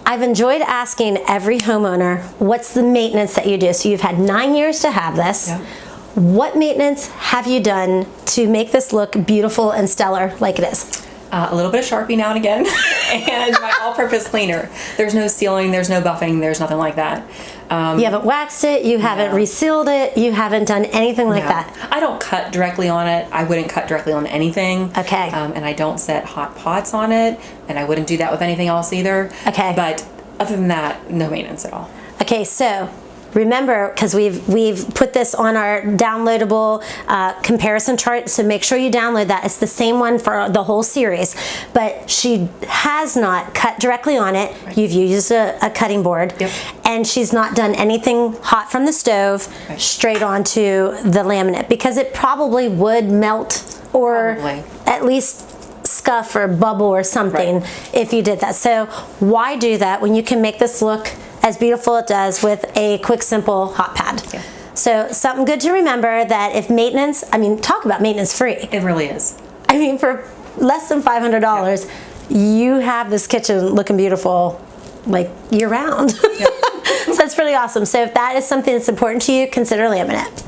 I've enjoyed asking every homeowner, what's the maintenance that you do? So you've had 9 years to have this. Yep. What maintenance have you done to make this look beautiful and stellar like it is? A little bit of Sharpie now and again, and my all-purpose cleaner. There's no sealing, there's no buffing, there's nothing like that. You haven't waxed it, you haven't resealed it, you haven't done anything like that. I don't cut directly on it. I wouldn't cut directly on anything. Okay. And I don't set hot pots on it, and I wouldn't do that with anything else either. Okay. But other than that, no maintenance at all. Okay, so remember, because we've put this on our downloadable comparison chart, so make sure you download that. It's the same one for the whole series, but she has not cut directly on it. Right. You've used a cutting board. Yep. And she's not done anything hot from the stove straight onto the laminate, because it probably would melt or at least scuff or bubble or something if you did that. So why do that when you can make this look as beautiful it does with a quick, simple hot pad? Yeah. So something good to remember, that if maintenance, I mean, talk about maintenance free. It really is. I mean, for less than $500, you have this kitchen looking beautiful like year round. So that's pretty awesome. So if that is something that's important to you, consider laminate.